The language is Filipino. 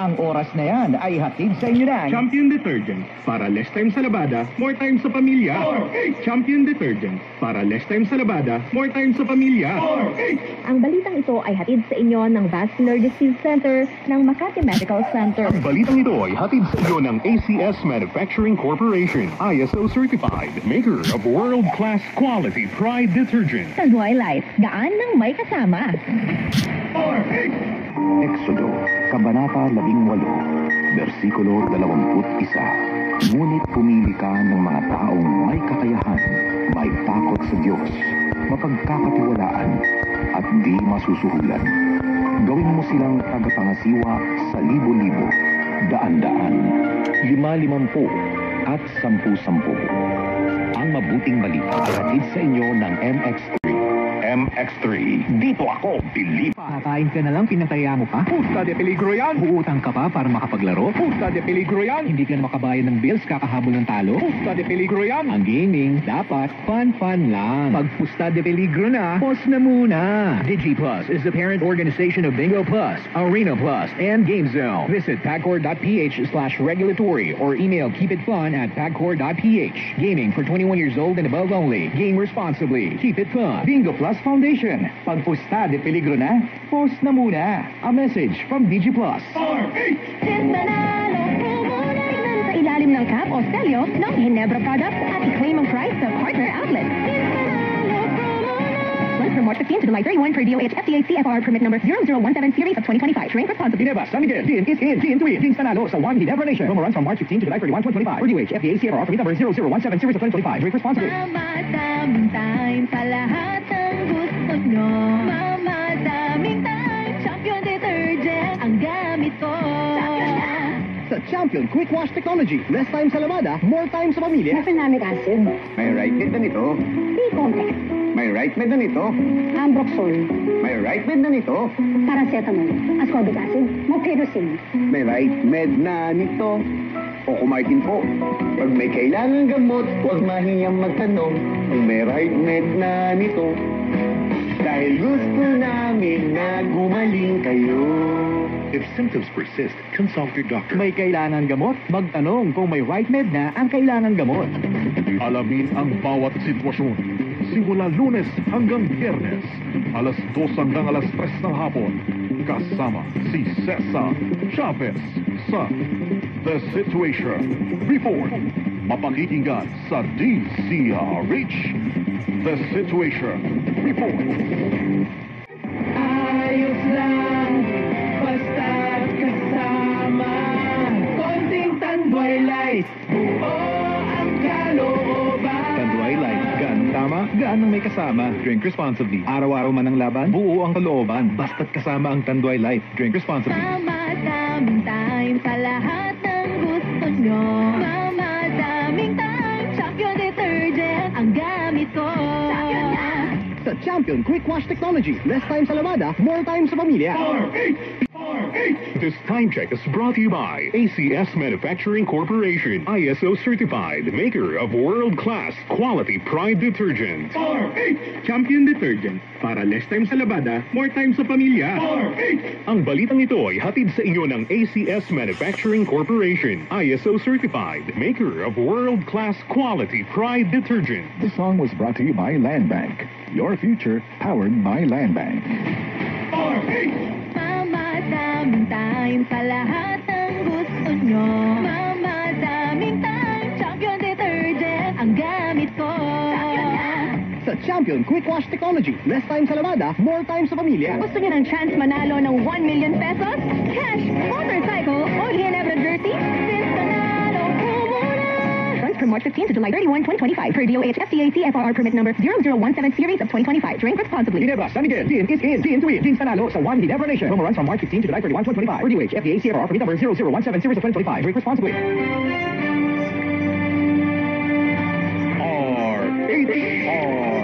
Ang oras na yan ay hatid sa inyo ng Champion Detergent. Para less time sa labada, more time sa pamilya. Champion Detergent. Para less time sa labada, more time sa pamilya. Ang balitang ito ay hatid sa inyo ng Vascular Disease Center ng Makati Medical Center. Ang balitang ito ay hatid sa iyo ng ACS Manufacturing Corporation. ISO certified. Maker of world-class quality Pride Detergent. Tanduay Life, gaan ng may kasama. Exodo, Kabanata 18, versikulo 21. Ngunit pumili ka ng mga taong may kakayahan, may takot sa Diyos, mapagkakatiwalaan, at di masusuhulan. Gawin mo silang tagapangasiwa sa libo-libo, daan-daan, 5-50, at 10-10. Ang mabuting balita ay hatid sa inyo ng MX3. MX3. Dito ako, believe. Kakain ka na lang, pinataya mo pa? Pusta de peligro yan! Uutang ka pa para makapaglaro? Pusta de peligro yan! Hindi ka na makabayad ng bills, kakahabol ng talo? Pusta de peligro yan! Ang gaming, dapat fun-fun lang. Pag pusta de peligro na, pause na muna. DigiPlus is the parent organization of Bingo Plus, Arena Plus, and GameZone. Visit pagcor.ph/regulatory or email keepitfun@pagcor.ph. Gaming for 21 years old and above only. Game responsibly. Keep it fun. Bingo Plus Foundation. Pag pusta de peligro na, pause na muna. A message from DigiPlus. Sa ilalim ng cap o stelyo ng Ginebra products at i-claim ang price sa partner outlet. Run from March 15 to July 31 per DOH FDA CFR permit number 0017 series of 2025. Drink responsibly. Ginebra, San Miguel, Gin is in, Gin to win. Gin Panalo sa One Ginebra Nation. Promo runs from March 15 to July 31, 2025. For DOH FDA CFR permit number 0017 series of 2025. Drink responsibly. Mamadaming time sa lahat ng gusto nyo. Mamadaming time, Champion Detergent ang gamit ko. Sa Champion Quick Wash Technology. Less time sa lamada, more time sa pamilya. Mefenamic acid, May right med na nito. T-Context, May right med na nito. Ambroxol, May right med na nito. Paracetamol, Ascorbic acid, Mopirocin. May right med na nito. O kumartin po. Pag may kailangan gamot, huwag mahiyang magtanong. Kung may right med na nito. Dahil gusto namin na gumaling kayo. If symptoms persist, consult your doctor. May kailangan gamot? Magtanong kung may right med na ang kailangan gamot. Alamin ang bawat sitwasyon. Simula Lunes hanggang Biyernes, alas 2 hanggang alas 3 ng hapon. Kasama si Cesar Chavez sa The Situation Report. Mapakikinggan sa DZRH. The Situation Report. Ayos lang, basta kasama. Konting Tanduay Light, buo ang kalooban. Tanduay Light, gaan tama, gaan ng may kasama. Drink responsibly. Araw-araw man ang laban, buo ang kalooban. Basta't kasama ang Tanduay Light. Drink responsibly. Mamadaming time sa lahat ng gusto nyo. Mamadaming time, Champion Detergent ang gamit ko. Sa Champion Quick Wash Technology. Less time sa lamada, more time sa pamilya. This time check is brought to you by ACS Manufacturing Corporation. ISO certified. Maker of world-class quality Pride Detergent. Champion Detergent. Para less time sa labada, more time sa pamilya. Ang balitang ito ay hatid sa inyo ng ACS Manufacturing Corporation. ISO certified. Maker of world-class quality Pride Detergent. This song was brought to you by Land Bank. Your future powered by Land Bank. Mamadaming time sa lahat ng gusto nyo. Mamadaming time, Champion Detergent ang gamit ko. Sa Champion Quick Wash Technology. Less time sa lamada, more time sa pamilya. Gusto nyo ng chance manalo ng 1 million pesos? Cash, motorcycle, o Ginebra jersey? Since nanalo ko muna! Runs from March 15 to July 31, 2025 per DOH FDA CFR permit number 0017 series of 2025. Drink responsibly. Ginebra, San Miguel, Gin is in, Gin to win. Gin Panalo sa One Ginebra Nation. Promo runs from March 15 to July 31, 2025. For DOH FDA CFR permit number 0017 series of 2025. Drink responsibly. RH.